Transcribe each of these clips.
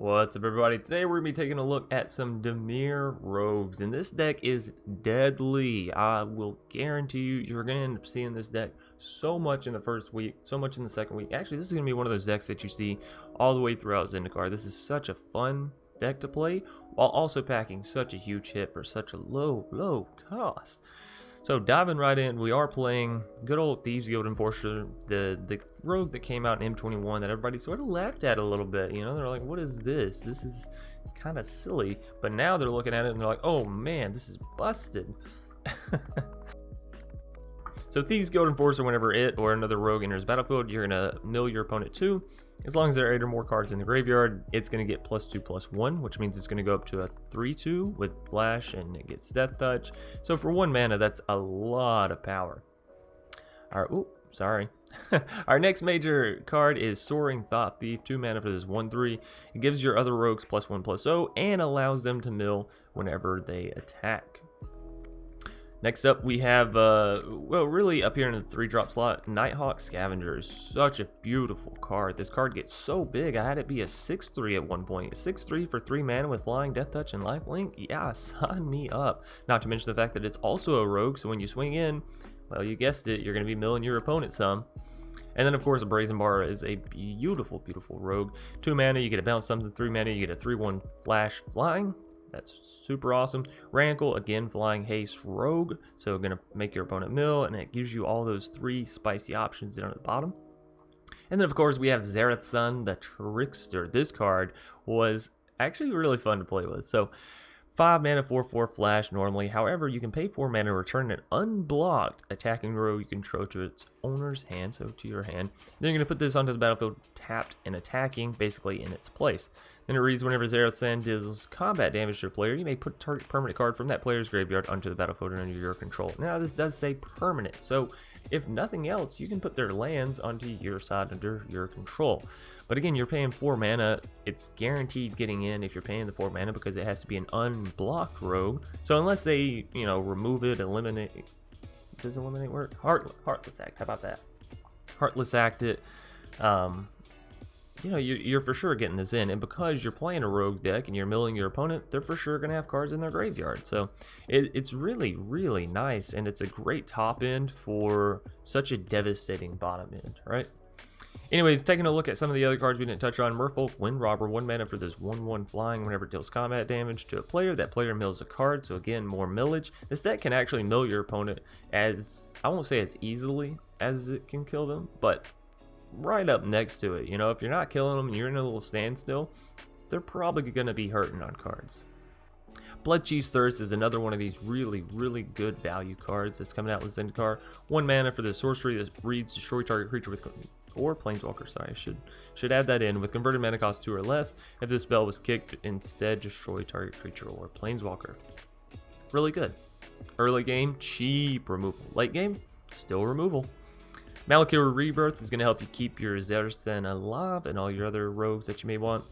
What's up, everybody? Today we're going to be taking a look at some Dimir Rogues, and this deck is deadly. I will guarantee you're going to end up seeing this deck so much in the first week, so much in the second week. Actually, this is going to be one of those decks that you see all the way throughout Zendikar. This is such a fun deck to play, while also packing such a huge hit for such a low cost. So diving right in, we are playing good old Thieves Guild Enforcer, the rogue that came out in M21 that everybody sort of laughed at a little bit. You know, they're like, what is this? This is kind of silly. But now they're looking at it and they're like, oh man, this is busted. So Thieves Guild Enforcer, whenever it or another rogue enters battlefield, you're going to mill your opponent 2. As long as there are 8 or more cards in the graveyard, it's going to get +2/+1, which means it's going to go up to a 3/2 with Flash, and it gets Death Touch. So for 1 mana, that's a lot of power. Our next major card is Soaring Thought-Thief, 2 mana for this 1/3. It gives your other rogues +1/+0 and allows them to mill whenever they attack. Next up, we have, well, really up here in the 3-drop slot, Nighthawk Scavenger is such a beautiful card. This card gets so big, I had it be a 6/3 at one point. A 6/3 for 3 mana with Flying, Death Touch, and Lifelink? Yeah, sign me up. Not to mention the fact that it's also a rogue, so when you swing in, well, you guessed it, you're going to be milling your opponent some. And then, of course, a Brazen Borrower is a beautiful, beautiful rogue. 2 mana, you get a bounce something. 3 mana, you get a 3/1 Flash Flying. That's super awesome. Rankle, again, flying haste rogue, so gonna make your opponent mill, and it gives you all those 3 spicy options down at the bottom. And then, of course, we have Zareth San, the Trickster. This card was actually really fun to play with. So 5 mana, 4/4 flash normally. However, you can pay 4 mana to return an unblocked attacking rogue you control to its owner's hand, so to your hand. Then you're going to put this onto the battlefield tapped and attacking, basically in its place. Then it reads, whenever Zareth San deals combat damage to a player, you may put a target permanent card from that player's graveyard onto the battlefield and under your control. Now, this does say permanent, so if nothing else, you can put their lands onto your side under your control. But again, you're paying 4 mana. It's guaranteed getting in if you're paying the 4 mana because it has to be an unblocked rogue. So unless they, you know, remove it, eliminate... Does eliminate work? Heartless Act. How about that? Heartless Act it. You know, you're for sure getting this in. And because you're playing a rogue deck and you're milling your opponent, they're for sure going to have cards in their graveyard. So it's really, really nice. And it's a great top end for such a devastating bottom end, right? Anyways, taking a look at some of the other cards we didn't touch on. Merfolk, Wind Robber, 1 mana for this 1/1 flying. Whenever it deals combat damage to a player, that player mills a card. So again, more millage. This deck can actually mill your opponent as, I won't say as easily as it can kill them, but right up next to it. You know, if you're not killing them and you're in a little standstill, they're probably going to be hurting on cards. Bloodchief's Thirst is another one of these really, really good value cards that's coming out with Zendikar. 1 mana for the sorcery that reads destroy target creature with... or planeswalker, sorry, I should add that in. With converted mana cost 2 or less, if this spell was kicked, instead destroy target creature or planeswalker. Really good. Early game, cheap removal. Late game, still removal. Malakir Rebirth is going to help you keep your Zareth San alive and all your other rogues that you may want.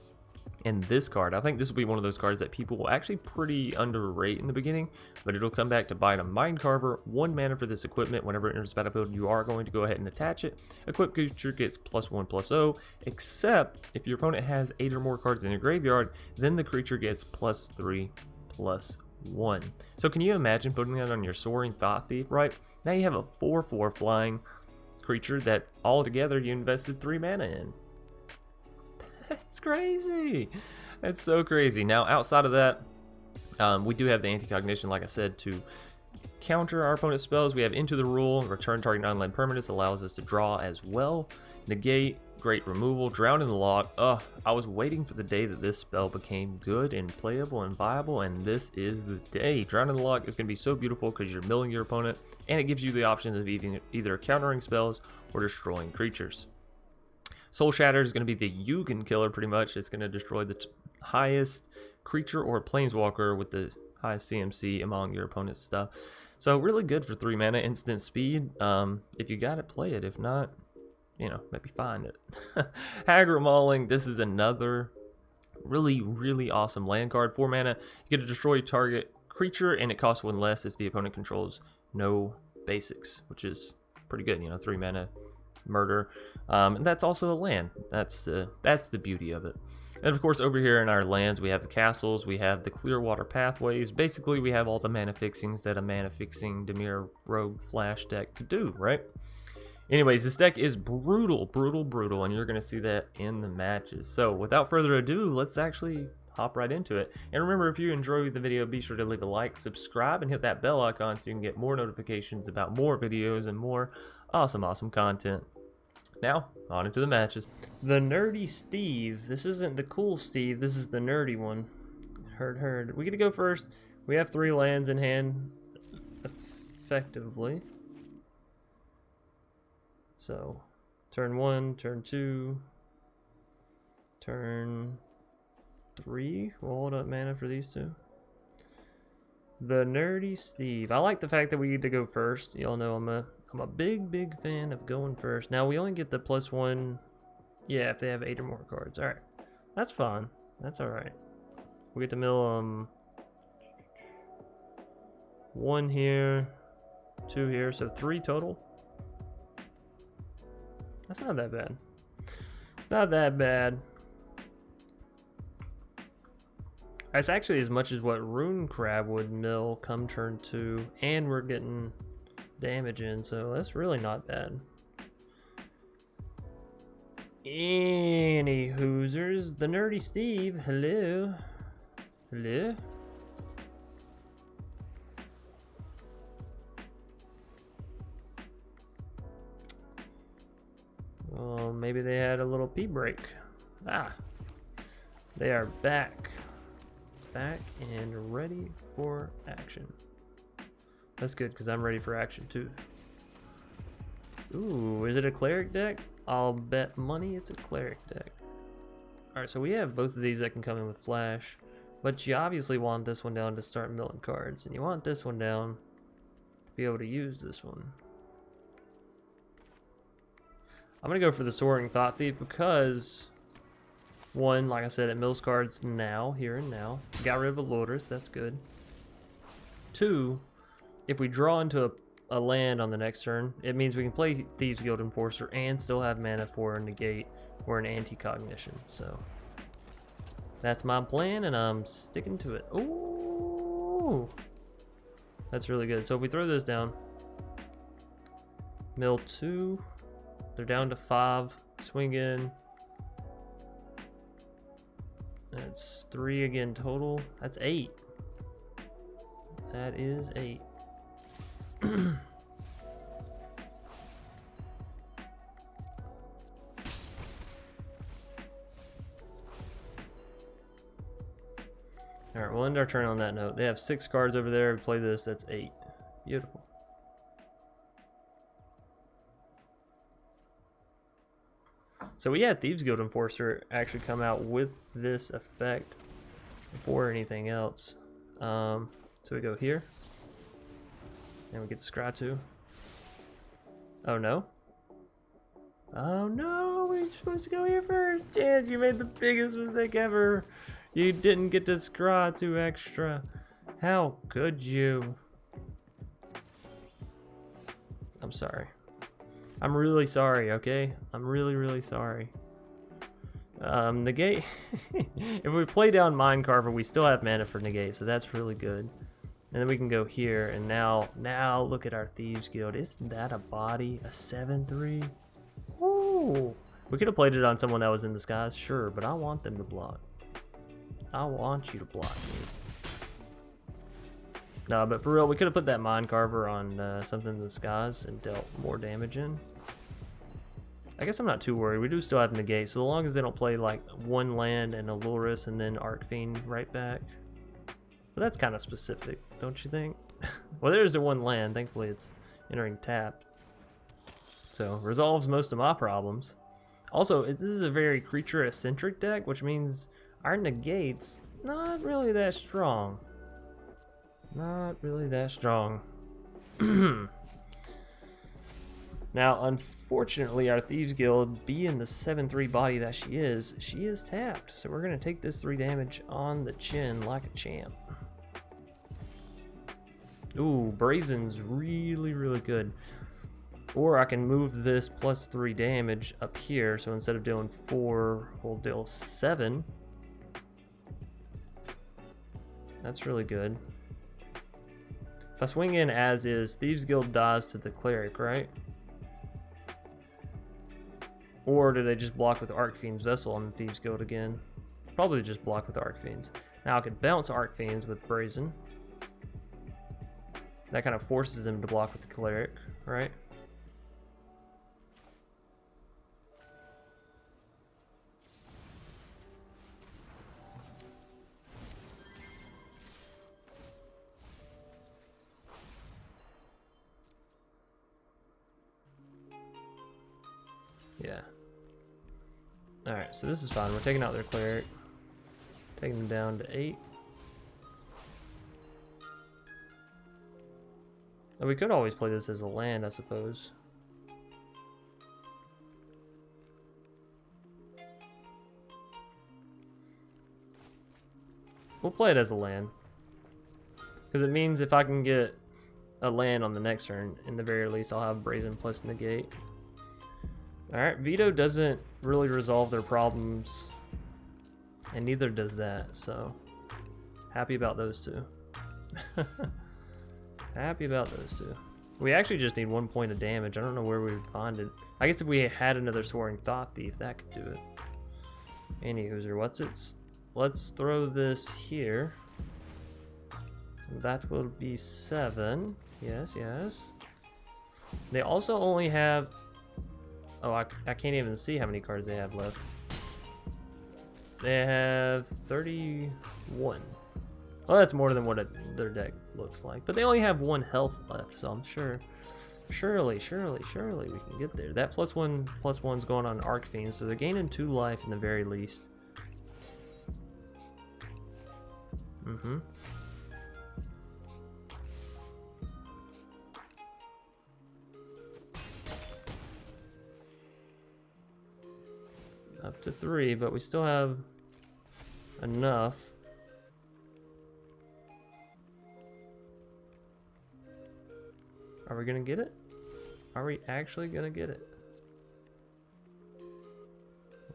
And this card, I think this will be one of those cards that people will actually pretty underrate in the beginning, but it'll come back to bite them. Mind Carver, 1 mana for this equipment. Whenever it enters the battlefield, you are going to go ahead and attach it. Equipped creature gets +1/+0, except if your opponent has 8 or more cards in your graveyard, then the creature gets +3/+1. So can you imagine putting that on your Soaring Thought-Thief, right? Now you have a 4/4 flying creature that altogether you invested 3 mana in. That's crazy. That's so crazy. Now, outside of that, we do have the anti-cognition, like I said, to counter our opponent's spells. We have Into the Roil, return target non-land permanents, allows us to draw as well. Negate, great removal. Drown in the Loch. I was waiting for the day that this spell became good and playable and viable, and this is the day. Drown in the Loch is going to be so beautiful because you're milling your opponent, and it gives you the option of either countering spells or destroying creatures. Soul Shatter is going to be the Yugen killer, pretty much. It's going to destroy the highest creature or planeswalker with the highest CMC among your opponent's stuff. So really good for 3 mana, instant speed. If you got it, play it. If not, you know, maybe find it. Hagra Mauling, this is another really, really awesome land card. 4 mana, you get to destroy target creature, and it costs 1 less if the opponent controls no basics, which is pretty good. You know, 3 mana murder, and that's also a land. That's the beauty of it. And of course, over here in our lands, we have the castles, we have the Clearwater Pathways. Basically, we have all the mana fixings that a mana fixing Dimir Rogue Flash deck could do, right? Anyways, this deck is brutal, brutal, brutal, and you're going to see that in the matches. So, without further ado, let's actually hop right into it. And remember, if you enjoyed the video, be sure to leave a like, subscribe, and hit that bell icon so you can get more notifications about more videos and more awesome, awesome content. Now, on into the matches. The Nerdy Steve. This isn't the cool Steve, this is the nerdy one. Heard. We get to go first. We have 3 lands in hand, effectively. So, turn 1, turn 2, turn 3. We'll hold up mana for these 2. The Nerdy Steve. I like the fact that we get to go first. Y'all know I'm a big fan of going first. Now we only get the +1, yeah, if they have 8 or more cards. All right, that's fine. That's all right. We get to mill 1 here, 2 here, so 3 total. That's not that bad. It's not that bad. It's actually as much as what Rune Crab would mill come turn 2, and we're getting damage in, so that's really not bad. Any hoosers, the Nerdy Steve, hello. Hello. Well, maybe they had a little pee break. Ah, they are back and ready for action. That's good, because I'm ready for action too. Ooh, is it a cleric deck? I'll bet money it's a cleric deck. Alright, so we have both of these that can come in with flash, but you obviously want this one down to start milling cards, and you want this one down to be able to use this one. I'm gonna go for the Soaring Thought-Thief because, 1, like I said, it mills cards now, here and now. Got rid of a Lourdes, that's good. 2, if we draw into a land on the next turn, it means we can play Thieves Guild Enforcer and still have mana for a negate or an anti-cognition. So that's my plan, and I'm sticking to it. Ooh, that's really good. So if we throw this down, mill 2, they're down to 5, swing in. That's 3 again total. That's 8. That is 8. Alright, we'll end our turn on that note. They have 6 cards over there. We play this, that's 8. Beautiful. So we had Thieves Guild Enforcer actually come out with this effect before anything else. So we go here. And we get to scry 2. Oh no. Oh no, we're supposed to go here first. Chance, you made the biggest mistake ever. You didn't get to scry 2 extra. How could you? I'm sorry. I'm really sorry, okay? I'm really sorry. Negate. If we play down Mind Carver, we still have mana for negate, so that's really good. And then we can go here, and now look at our Thieves Guild. Isn't that a body? A 7/3? Ooh. We could have played it on someone that was in the skies, sure, but I want them to block. I want you to block me. No, but for real, we could have put that Mind Carver on something in the skies and dealt more damage in. I guess I'm not too worried. We do still have negate, so long as they don't play like 1 land and a Lourdes and then Arcfiend right back. But that's kind of specific, don't you think? Well, there's the 1 land. Thankfully, it's entering tapped. So, resolves most of my problems. Also, this is a very creature-eccentric deck, which means our negate's not really that strong. Not really that strong. Now, unfortunately, our Thieves Guild, being the 7/3 body that she is tapped. So we're going to take this 3 damage on the chin like a champ. Ooh, Brazen's really good. Or I can move this +3 damage up here. So instead of doing 4, we'll deal 7. That's really good. If I swing in as is, Thieves Guild dies to the Cleric, right? Or do they just block with Arcfiend's Vessel on the Thieves Guild again? Probably just block with Arcfiends. Now I could bounce Arcfiends with Brazen. That kind of forces them to block with the Cleric, right? Yeah. Alright, so this is fine. We're taking out their Cleric. Taking them down to 8. Oh, we could always play this as a land, I suppose. We'll play it as a land. Because it means if I can get a land on the next turn, in the very least, I'll have Brazen plus Negate. Alright, Veto doesn't really resolve their problems, and neither does that, so happy about those two. Happy about those two. We actually just need 1 point of damage. I don't know where we would find it. I guess if we had another Soaring Thought-Thief, that could do it. Anywho, what's it? Let's throw this here. That will be 7. Yes, yes. They also only have... Oh, I can't even see how many cards they have left. They have 31. Well, that's more than what their deck looks like. But they only have 1 health left, so I'm sure... Surely we can get there. That +1/+1's going on Arcfiend, so they're gaining 2 life in the very least. Mm-hmm. Up to 3, but we still have enough. Are we gonna get it? Are we actually gonna get it?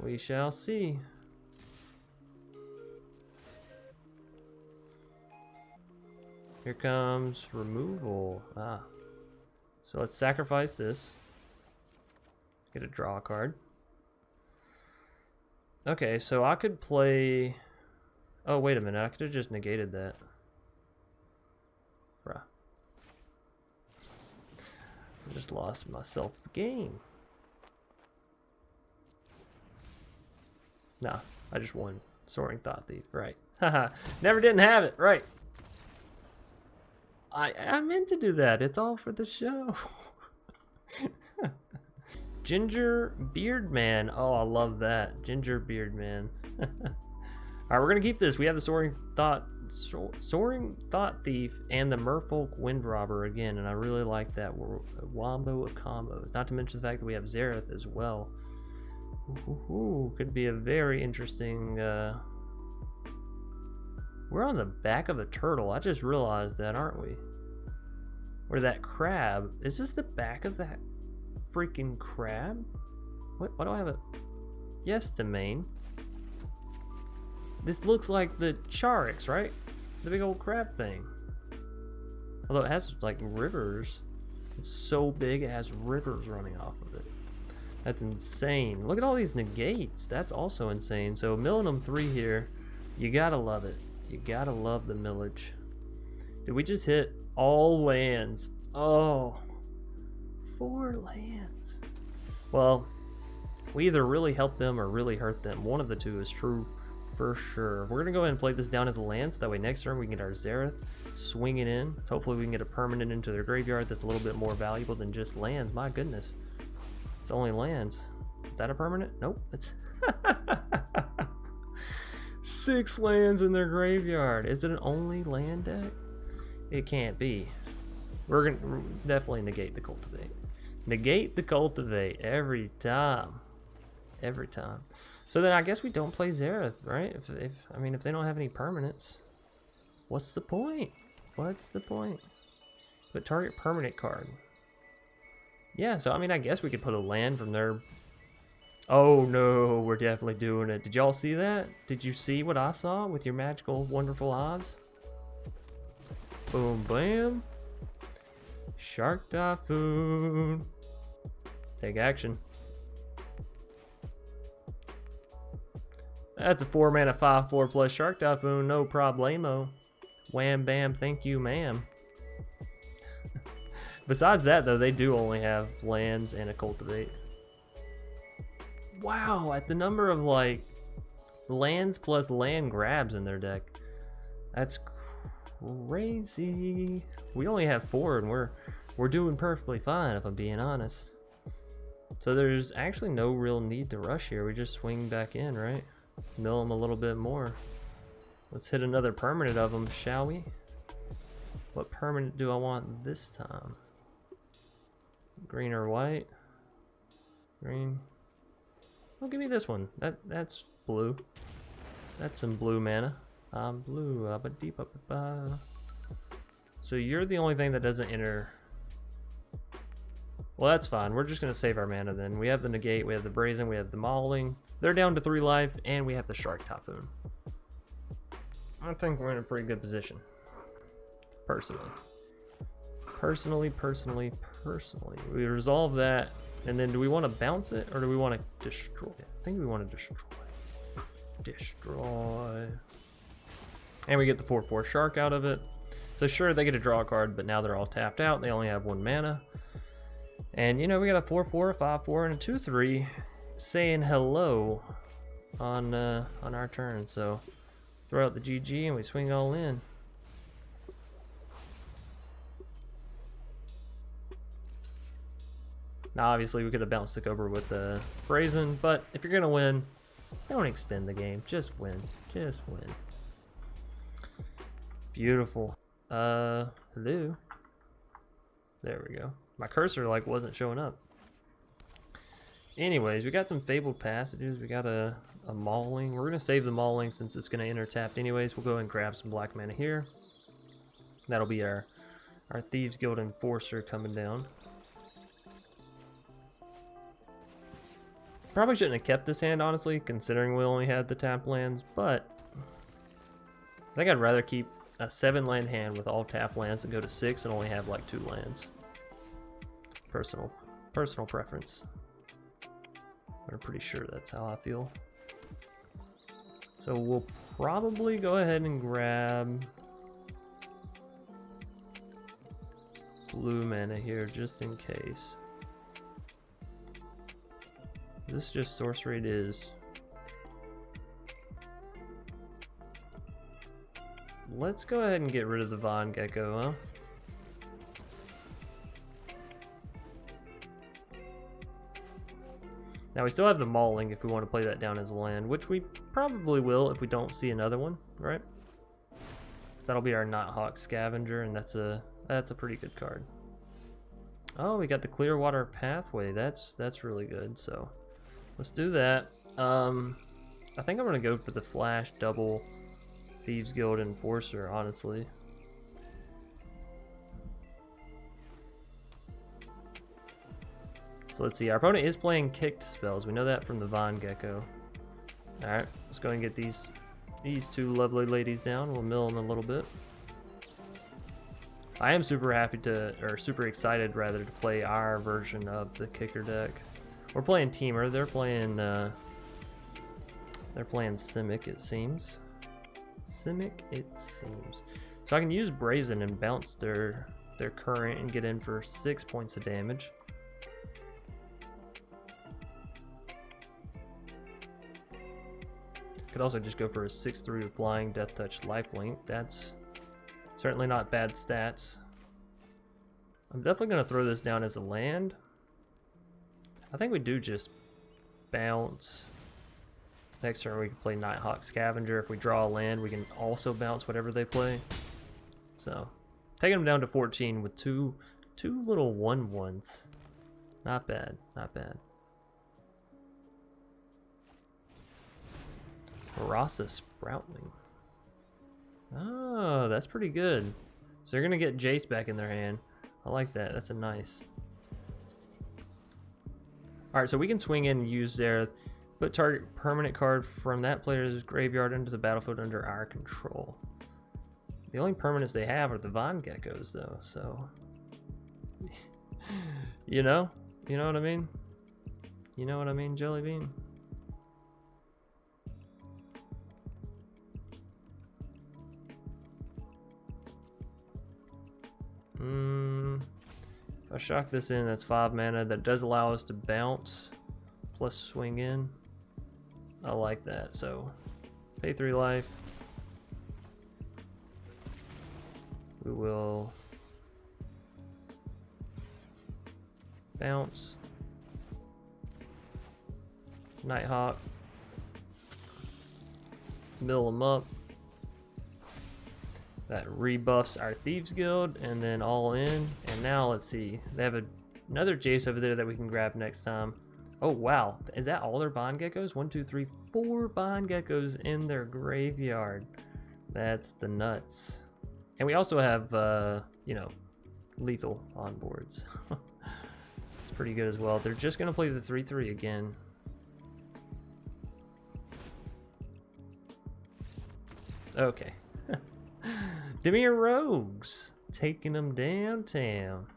We shall see. Here comes removal. Ah. So let's sacrifice this. Get a draw card. Okay, so I could play... Oh, wait a minute. I could have just negated that. Bruh. I just lost myself the game. Nah, I just won. Soaring Thought-Thief, right. Haha, never didn't have it, right. I meant to do that. It's all for the show. Ginger Beard Man. Oh, I love that. Ginger Beard Man. Alright, we're going to keep this. We have the Soaring Thought-Thief and the Merfolk Wind Robber again, and I really like that wombo of combos. Not to mention the fact that we have Zareth as well. Could be a very interesting... We're on the back of a turtle. I just realized that, aren't we? Or that crab. Is this the back of that freaking crab? What? Why do I have a... Yes, domain. This looks like the Charix, right? The big old crab thing. Although it has, like, rivers. It's so big it has rivers running off of it. That's insane. Look at all these negates. That's also insane. So, milling 3 here. You gotta love it. You gotta love the millage. Did we just hit all lands? Oh, 4 lands. Well, we either really helped them or really hurt them. One of the two is true for sure. We're gonna go ahead and play this down as a land, so that way next turn we can get our Zareth, swing it in. Hopefully we can get a permanent into their graveyard that's a little bit more valuable than just lands. My goodness, it's only lands. Is that a permanent? Nope. It's 6 lands in their graveyard. Is it an only land deck? It can't be. We're gonna definitely negate the Cultivate. Negate the Cultivate every time. Every time. So then I guess we don't play Zareth, right? I mean, if they don't have any permanents, what's the point? What's the point? But target permanent card. Yeah, so I mean, I guess we could put a land from their... Oh no, we're definitely doing it. Did y'all see that? Did you see what I saw with your magical, wonderful eyes? Boom, bam. Shark Typhoon. Take action. That's a 4-mana 5/4 plus Shark Typhoon, no problemo. Wham bam, thank you, ma'am. Besides that, though, they do only have lands and a cultivate. Wow, at the number of like lands plus land grabs in their deck, that's crazy. We only have 4, and we're doing perfectly fine, if I'm being honest. So there's actually no real need to rush here. We just swing back in, right? Mill them a little bit more. Let's hit another permanent of them, shall we? What permanent do I want this time? Green or white? Green. Oh, give me this one. That's blue. That's some blue mana. Blue. So you're the only thing that doesn't enter. Well, that's fine. We're just gonna save our mana then. We have the negate, we have the brazen, we have the mauling. They're down to 3 life, and we have the Shark Typhoon. I think we're in a pretty good position. Personally. Personally. We resolve that, and then do we want to bounce it, or do we want to destroy it? I think we want to destroy. Destroy. And we get the 4/4 shark out of it. So sure, they get to draw a card, but now they're all tapped out. They only have 1 mana. And you know, we got a 4/4, a 5/4, and a 2/3 saying hello on our turn. So throw out the GG and we swing all in. Now obviously we could have bounced the Cobra with the Brazen, but if you're gonna win, don't extend the game. Just win. Just win. Beautiful. Hello. There we go. My cursor like wasn't showing up. Anyways, we got some Fabled Passages. We got a Mauling. We're gonna save the Mauling since it's gonna enter tapped anyways. We'll go and grab some black mana here. That'll be our Thieves Guild Enforcer coming down. Probably shouldn't have kept this hand, honestly, considering we only had the tap lands, but I think I'd rather keep a 7-land hand with all tap lands than go to 6 and only have like 2 lands. Personal preference. I'm pretty sure that's how I feel. So we'll probably go ahead and grab blue mana here just in case. This just sorcery it is. Let's go ahead and get rid of the Von Gecko, huh? Now we still have the Mauling if we want to play that down as a land, which we probably will if we don't see another one, right? So that'll be our Nighthawk Scavenger, and that's a pretty good card. Oh, we got the Clearwater Pathway. That's really good. So let's do that. I think I'm gonna go for the Flash double Thieves Guild Enforcer, honestly. So let's see, our opponent is playing kicked spells. We know that from the Von Gecko. Alright, let's go and get these 2 lovely ladies down. We'll mill them a little bit. I am super excited rather to play our version of the kicker deck. We're playing Teamer, they're playing Simic, it seems. Simic, it seems. So I can use Brazen and bounce their current and get in for 6 points of damage. Could also just go for a 6/3 with flying, death touch, lifelink. That's certainly not bad stats. I'm definitely going to throw this down as a land. I think we do just bounce. Next turn we can play Nighthawk Scavenger. If we draw a land, we can also bounce whatever they play. So taking them down to 14 with two little 1/1s. Not bad, not bad. Rasa Sproutling. Oh, that's pretty good. So they're gonna get Jace back in their hand. I like that. That's a nice. Alright, so we can swing in and use their put target permanent card from that player's graveyard into the battlefield under our control. The only permanents they have are the Von Geckos, though, so... You know? You know what I mean? You know what I mean, Jellybean? If I shock this in, that's 5 mana. That does allow us to bounce plus swing in. I like that. So pay 3 life. We will bounce. Nighthawk. Mill them up. That rebuffs our Thieves Guild, and then all in. And now let's see, they have another Jace over there that we can grab next time. Oh wow, is that all their Bond Geckos? 1, 2, 3, 4 Bond Geckos in their graveyard. That's the nuts. And we also have, you know, lethal on boards. It's pretty good as well. They're just gonna play the 3/3 again. Okay. Dimir Rogues, taking them downtown.